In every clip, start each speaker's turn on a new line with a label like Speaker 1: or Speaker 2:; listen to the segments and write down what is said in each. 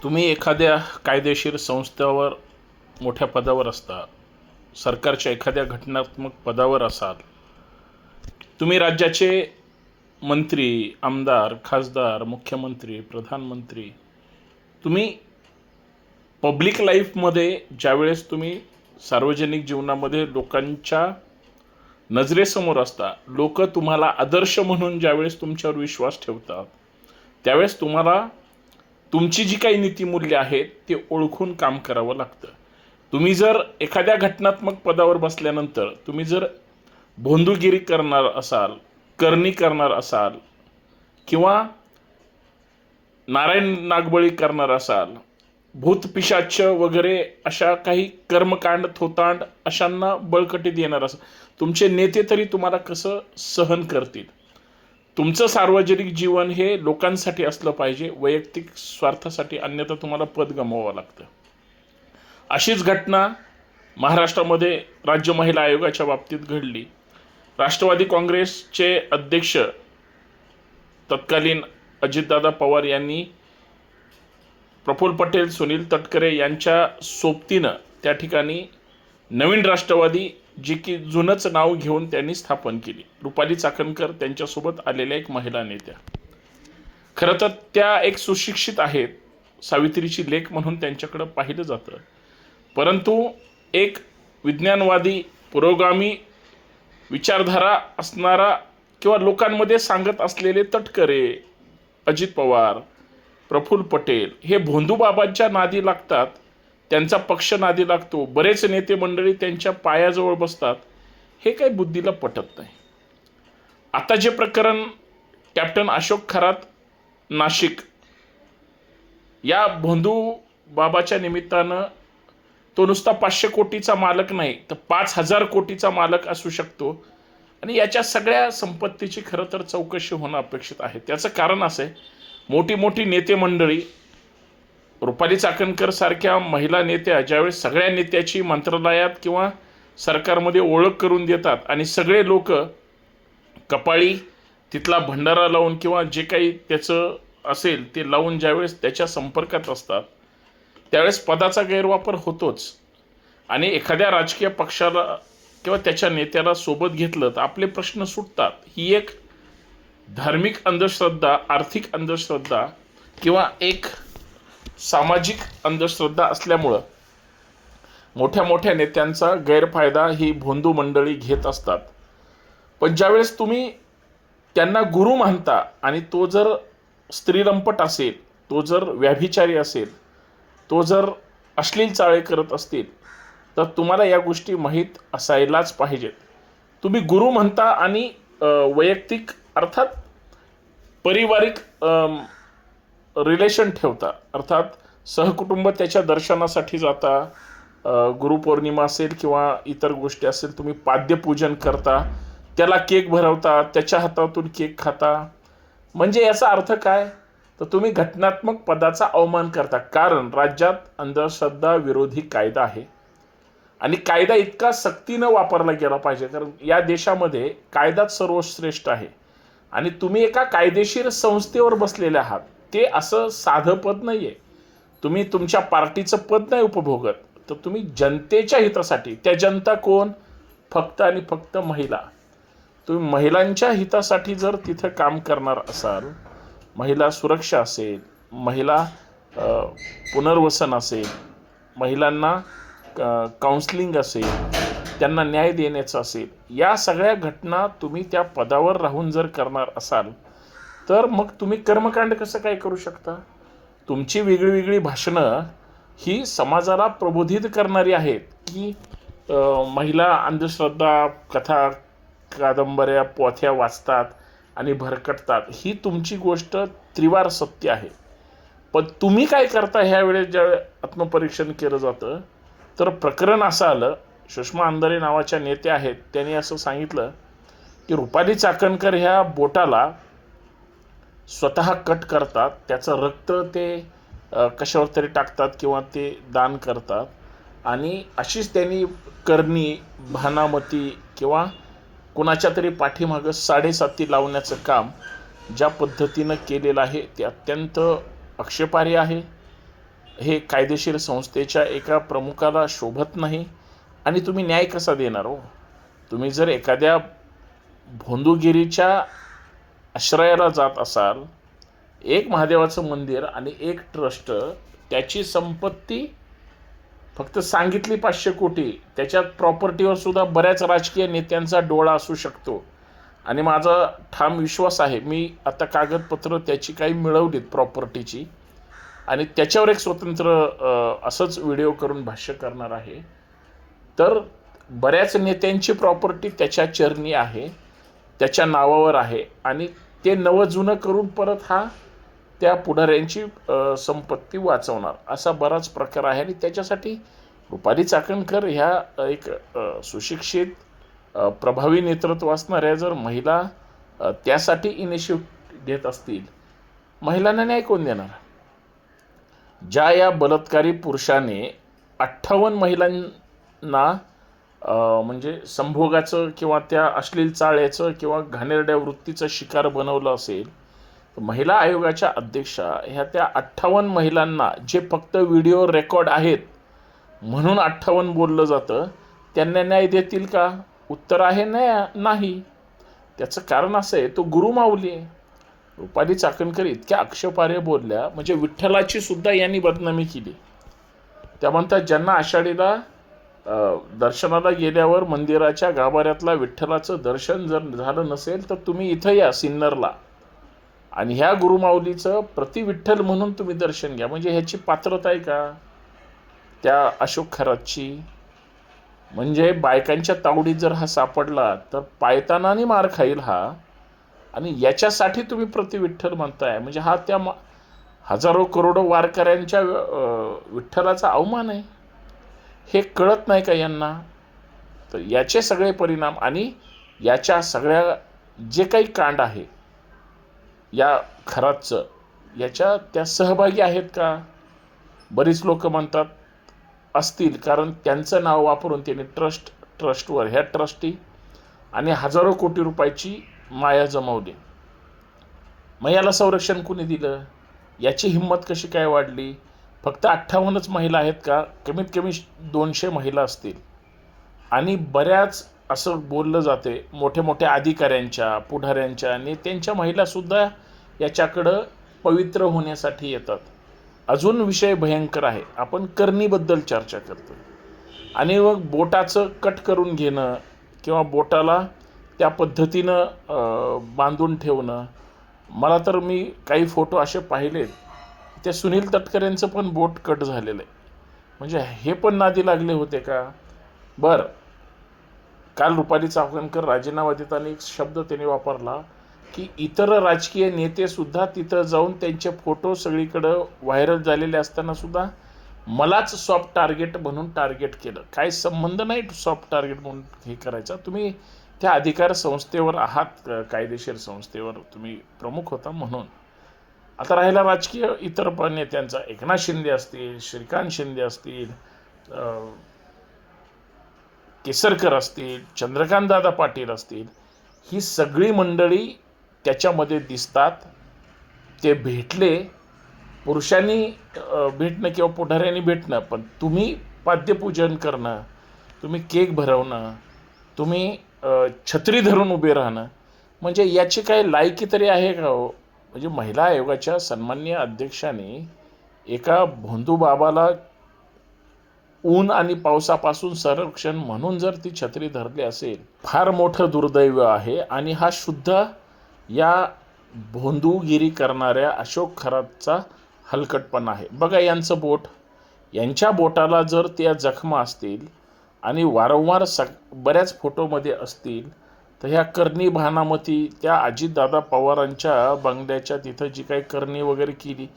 Speaker 1: तुम्ही एखाद्या कायदेशीर संस्थेवर मोठ्या पदावर असता, सरकारच्या एखाद्या घटनात्मक पदावर असाल, तुम्ही राज्याचे मंत्री, आमदार, खासदार, मुख्यमंत्री, प्रधानमंत्री, तुम्ही पब्लिक लाईफमध्ये ज्यावेळेस तुम्ही सार्वजनिक जीवनामध्ये लोकांच्या नजरेसमोर असता, लोक तुम्हाला आदर्श म्हणून ज्यावेळेस तुमच्यावर विश्वास ठेवतात, त्यावेळेस तुम्हाला तुमची जी काही नीतिमूल्य आहेत ते ओळखून काम करावं लागतं. तुम्ही जर एखाद्या घटनात्मक पदावर बसल्यानंतर तुम्ही जर भोंदूगिरी करणार असाल, करणी करणार असाल किंवा नारायण नागबळी करणार असाल, भूतपिशाच वगैरे अशा काही कर्मकांड थोतांड अशांना बळकटी देणार असाल, तुमचे नेते तरी तुम्हाला कसं सहन करतील? तुमचं सार्वजनिक जीवन हे लोकांसाठी असलं पाहिजे, वैयक्तिक स्वार्थासाठी अन्यथा तुम्हाला पद गमवावं लागतं. अशीच घटना महाराष्ट्रामध्ये राज्य महिला आयोगाच्या बाबतीत घडली. राष्ट्रवादी काँग्रेसचे अध्यक्ष तत्कालीन अजितदादा पवार यांनी प्रफुल्ल पटेल, सुनील तटकरे यांच्या सोबतीनं त्या ठिकाणी नवीन राष्ट्रवादी, जी की जुनंच नाव घेऊन त्यांनी स्थापन केली. रुपाली चाकणकर त्यांच्यासोबत आलेल्या एक महिला नेत्या. खरं तर त्या एक सुशिक्षित आहेत, सावित्रीची लेक म्हणून त्यांच्याकडं पाहिलं जातं. परंतु एक विज्ञानवादी, पुरोगामी विचारधारा असणारा किंवा लोकांमध्ये सांगत असलेले तटकरे, अजित पवार, प्रफुल्ल पटेल हे भोंदूबाबांच्या नादी लागतात, त्यांचा पक्ष नादी लागतो, बरेच नेते मंडळी त्यांच्या पायाजवळ बसतात. हे काही बुद्धीला पटत नाही. आता जे प्रकरण कॅप्टन अशोक खरात नाशिक या भोंदूबाबाच्या निमित्तानं, तो नुसता 500 कोटीचा मालक नाही तर 5000 कोटीचा मालक असू शकतो. आणि याच्या सगळ्या संपत्तीची खरं तर चौकशी होणं अपेक्षित आहे. त्याचं कारण असं आहे, मोठी मोठी नेते मंडळी, रुपाली चाकणकर सारख्या महिला नेत्या ज्यावेळेस सगळ्या नेत्याची मंत्रालयात किंवा सरकारमध्ये ओळख करून देतात आणि सगळे लोक कपाळी तिथला भंडारा लावून किंवा जे काही त्याचं असेल ते लावून ज्यावेळेस त्याच्या संपर्कात असतात, त्यावेळेस पदाचा गैरवापर होतोच. आणि एखाद्या राजकीय पक्षाला किंवा त्याच्या नेत्याला सोबत घेतलं तर आपले प्रश्न सुटतात. ही एक धार्मिक अंधश्रद्धा, आर्थिक अंधश्रद्धा किंवा एक सामाजिक अंधश्रद्धा असल्यामुळं मोठ्या मोठ्या नेत्यांचा गैरफायदा ही भोंदू मंडळी घेत असतात. पण ज्यावेळेस तुम्ही त्यांना गुरु मानता आणि तो जर स्त्रीलंपट असेल, तो जर व्याभिचारी असेल, तो जर अश्लील चाळे करत असतील, तर तुम्हाला या गोष्टी माहीत असायलाच पाहिजेत. तुम्ही गुरु म्हणता आणि वैयक्तिक अर्थात पारिवारिक रिलेशन ठेवता, अर्थात सहकुटुंब त्याच्या दर्शनासाठी जाता, गुरुपौर्णिमा असेल किंवा इतर गोष्टी असेल, तुम्ही पाद्यपूजन करता, त्याला केक भरवता, त्याच्या हातातून केक खाता. म्हणजे याचा अर्थ काय? तर तुम्ही घटनात्मक पदाचा अवमान करता. कारण राज्यात अंधश्रद्धा विरोधी कायदा आहे आणि कायदा इतका सक्तीनं वापरला गेला पाहिजे, कारण या देशामध्ये कायदाच सर्वश्रेष्ठ आहे. आणि तुम्ही एका कायदेशीर संस्थेवर बसलेले आहात, ते असं साधं पद नाही आहे. तुम्ही तुमच्या पार्टीचं पद नाही उपभोगत, तर तुम्ही जनतेच्या हितासाठी, त्या जनता कोण? फक्त आणि फक्त महिला. तुम्ही महिलांच्या हितासाठी जर तिथं काम करणार असाल, महिला सुरक्षा असेल, महिला पुनर्वसन असेल, महिलांना काउन्सिलिंग असेल, त्यांना न्याय देण्याचं असेल, या सगळ्या घटना तुम्ही त्या पदावर राहून जर करणार असाल, तर मग तुम्ही कर्मकांड कसं काय करू शकता? तुमची वेगळी वेगळी भाषणं ही समाजाला प्रबोधित करणारी आहेत की महिला अंधश्रद्धा, कथा, कादंबऱ्या, पोथ्या वाचतात आणि भरकटतात, ही तुमची गोष्ट त्रिवार सत्य आहे. पण तुम्ही काय करता ह्या वेळेस ज्या आत्मपरीक्षण केलं जातं, तर प्रकरण असं आलं, सुषमा अंधारे नावाच्या नेत्या आहेत, त्यांनी असं सांगितलं की रुपाली चाकणकर ह्या बोटाला स्वतः कट करतात, त्याचं रक्त ते कशावर तरी टाकतात किंवा ते दान करतात. आणि अशीच त्यांनी करणी, भानामती किंवा कोणाच्या तरी पाठीमागं साडेसाती लावण्याचं काम ज्या पद्धतीनं केलेलं आहे ते अत्यंत आक्षेपार्ह आहे. हे कायदेशीर संस्थेच्या एका प्रमुखाला शोभत नाही आणि तुम्ही न्याय कसा देणार हो? तुम्ही जर एखाद्या भोंदूगिरीच्या आश्रयाला जात असाल, एक महादेवाचं मंदिर आणि एक ट्रस्ट, त्याची संपत्ती फक्त सांगितली 500 कोटी, त्याच्यात प्रॉपर्टीवर सुद्धा बऱ्याच राजकीय नेत्यांचा डोळा असू शकतो. आणि माझा ठाम विश्वास आहे, मी आता कागदपत्र त्याची काही मिळवलीत प्रॉपर्टीची, आणि त्याच्यावर एक स्वतंत्र असंच व्हिडिओ करून भाष्य करणार आहे. तर बऱ्याच नेत्यांची प्रॉपर्टी त्याच्या चरणी आहे, त्याच्या नावावर आहे, आणि ते नवं जुनं करून परत हा त्या पुढाऱ्यांची संपत्ती वाचवणार, असा बराच प्रकार आहे. आणि त्याच्यासाठी रुपाली चाकणकर ह्या एक सुशिक्षित प्रभावी नेतृत्व असणाऱ्या जर महिला त्यासाठी इनिशिएटिव्ह घेत असतील, महिलांना न्याय कोण देणार? ज्या या बलात्कारी पुरुषाने 58 महिलांना म्हणजे संभोगाचं किंवा त्या अश्लील चाळ्याचं किंवा घाणेरड्या वृत्तीचं शिकार बनवलं असेल, तर महिला आयोगाच्या अध्यक्षा ह्या त्या 58 महिलांना, जे फक्त व्हिडिओ रेकॉर्ड आहेत म्हणून 58 बोललं जातं, त्यांना न्याय देतील का? उत्तर आहे नाही. त्याचं कारण असं आहे, तो गुरुमाऊली आहे. रुपाली चाकणकर इतक्या आक्षेपार्ह बोलल्या म्हणजे विठ्ठलाची सुद्धा यांनी बदनामी केली. त्या म्हणतात, ज्यांना आषाढीला दर्शनाला गेल्यावर मंदिराच्या गाभाऱ्यातला विठ्ठलाचं दर्शन जर झालं नसेल, तर तुम्ही इथं या सिन्नरला आणि ह्या गुरुमाऊलीचं प्रति विठ्ठल म्हणून तुम्ही दर्शन घ्या. म्हणजे ह्याची पात्रता आहे का त्या अशोक खरातची? म्हणजे बायकांच्या तावडीत जर हा सापडला तर पायतानाने मार खाईल हा, आणि याच्यासाठी तुम्ही प्रति विठ्ठल म्हणताय. म्हणजे हा त्या हजारो करोडो वारकऱ्यांच्या विठ्ठलाचा अवमान आहे. हे कळत नाही का यांना? तर याचे सगळे परिणाम आणि याच्या सगळ्या जे काही कांड आहे या खरातचं, याच्या त्या सहभागी आहेत का? बरीच लोक म्हणतात असतील, कारण त्यांचं नाव वापरून त्यांनी ट्रस्टवर ह्या ट्रस्टी आणि हजारो कोटी रुपयाची माया जमवली. मग याला संरक्षण कुणी दिलं? याची हिंमत कशी काय वाढली? फक्त 58च महिला आहेत का? कमीत कमी 200 महिला असतील. आणि बऱ्याच असं बोललं जाते, मोठ्या मोठ्या अधिकाऱ्यांच्या, पुढाऱ्यांच्या, नेत्यांच्या महिलासुद्धा याच्याकडं पवित्र होण्यासाठी येतात. अजून विषय भयंकर आहे. आपण करणीबद्दल चर्चा करतो आणि मग बोटाचं कट करून घेणं किंवा बोटाला त्या पद्धतीनं बांधून ठेवणं. मला तर मी काही फोटो असे पाहिलेत, त्या सुनील तटकरेंचं पण बोट कट झालेलं आहे. म्हणजे हे पण नादी लागले होते का? बरं, काल रुपाली चाकणकर राजीनामा देताना एक शब्द त्यांनी वापरला की इतर राजकीय नेतेसुद्धा तिथं जाऊन त्यांचे फोटो सगळीकडं व्हायरल झालेले असताना सुद्धा मलाच सॉफ्ट टार्गेट म्हणून टार्गेट केलं. काय संबंध नाही सॉफ्ट टार्गेट म्हणून हे करायचा. तुम्ही त्या अधिकार संस्थेवर आहात, कायदेशीर संस्थेवर तुम्ही प्रमुख होता म्हणून. आता राहिला राजकीय इतर पण नेत्यांचा, एकनाथ शिंदे असतील, श्रीकांत शिंदे असतील, केसरकर असतील, चंद्रकांतदादा पाटील असतील, ही सगळी मंडळी त्याच्यामध्ये दिसतात. ते भेटले, पुरुषांनी भेटणं किंवा पुढाऱ्यांनी भेटणं, पण तुम्ही पाद्यपूजन करणं, तुम्ही केक भरवणं, तुम्ही छत्री धरून उभे राहणं, म्हणजे याची काही लायकी तरी आहे का हो? म्हणजे महिला आयोगाच्या सन्माननीय अध्यक्षाने एका भोंदू बाबाला ऊन आणि पावसापासून संरक्षण म्हणून जर ती छत्री धरली असेल, फार मोठं दुर्दैव आहे. आणि हा शुद्ध या भोंदूगिरी करणाऱ्या अशोक खरातचा हलकटपणा आहे. बघा यांचं बोट, यांच्या बोटाला जर त्या जखमा असतील आणि वारंवार बऱ्याच फोटोमध्ये असतील, तर ह्या करणी भानामती त्या अजितदादा पवारांच्या बंगल्याच्या तिथं जी काही करणी वगैरे केली,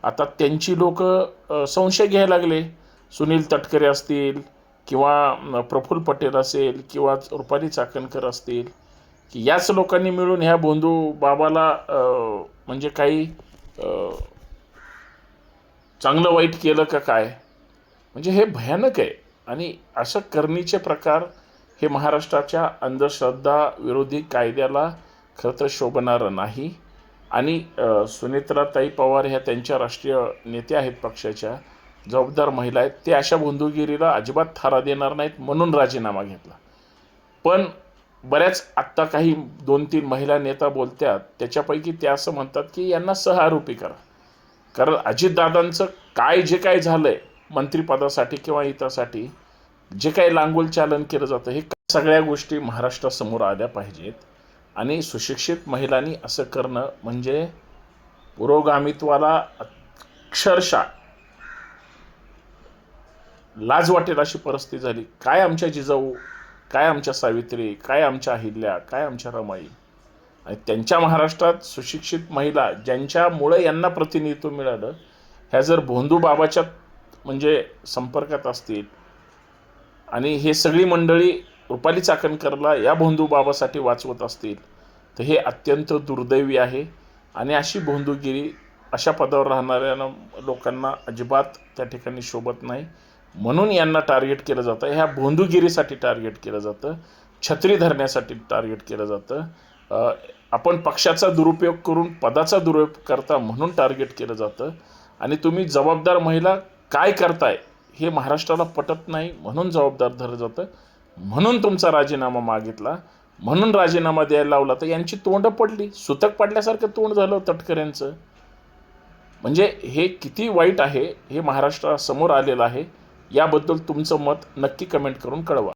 Speaker 1: आता त्यांची लोक संशय घ्यायला लागले. सुनील तटकरे असतील किंवा प्रफुल्ल पटेल असेल किंवा रुपाली चाकणकर असतील, की याच लोकांनी मिळून ह्या भोंदू बाबाला म्हणजे काही चांगलं वाईट केलं का काय? म्हणजे हे भयानक आहे. आणि अशा करणीचे प्रकार हे महाराष्ट्राच्या अंधश्रद्धा विरोधी कायद्याला खरं तर शोभणारं नाही. आणि सुनेत्राताई पवार ह्या त्यांच्या राष्ट्रीय नेत्या आहेत पक्षाच्या, जबाबदार महिला आहेत ते अशा बंधुगिरीला अजिबात थारा देणार नाहीत म्हणून राजीनामा घेतला. पण बऱ्याच आत्ता काही 2-3 महिला नेता बोलतात त्याच्यापैकी ते असं म्हणतात की यांना सहआरोपी करा. कारण अजितदादांचं जे काय झालंय मंत्रिपदासाठी किंवा इतरसाठी जे काही लांगोल चालन केलं जातं हे सगळ्या गोष्टी महाराष्ट्रासमोर आल्या पाहिजेत. आणि सुशिक्षित महिलांनी असं करणं म्हणजे पुरोगामित्वाला अक्षरशः लाज वाटेल अशी परिस्थिती झाली. काय आमच्या जिजाऊ, काय आमच्या सावित्री, काय आमच्या अहिल्या, काय आमच्या रमाई. आणि त्यांच्या महाराष्ट्रात सुशिक्षित महिला ज्यांच्यामुळे यांना प्रतिनिधित्व मिळालं ह्या जर भोंदू बाबाच्या म्हणजे संपर्कात असतील आणि हे सगळी मंडळी रुपाली चाकणकरला या भोंदू बाबासाठी वाचवत असतील तर हे अत्यंत दुर्दैवी आहे. आणि अशी भोंदूगिरी अशा पदावर राहणाऱ्या लोकांना अजिबात त्या ठिकाणी शोभत नाही. म्हणून यांना टार्गेट केलं जातं. ह्या भोंदूगिरीसाठी टार्गेट केलं जातं, छत्री धरण्यासाठी टार्गेट केलं जातं. आपण पक्षाचा दुरुपयोग करून पदाचा दुरुपयोग करता म्हणून टार्गेट केलं जातं. आणि तुम्ही जबाबदार महिला काय करताय हे महाराष्ट्राला पटत नाही म्हणून जबाबदार धरलं जातं. म्हणून तुमचा राजीनामा मागितला, म्हणून राजीनामा द्यायला लावला. तर यांची तोंड पडली, सुतक पडल्यासारखं तोंड झालं तटकऱ्यांचं. म्हणजे हे किती वाईट आहे हे महाराष्ट्रासमोर आलेलं आहे. याबद्दल तुमचं मत नक्की कमेंट करून कळवा.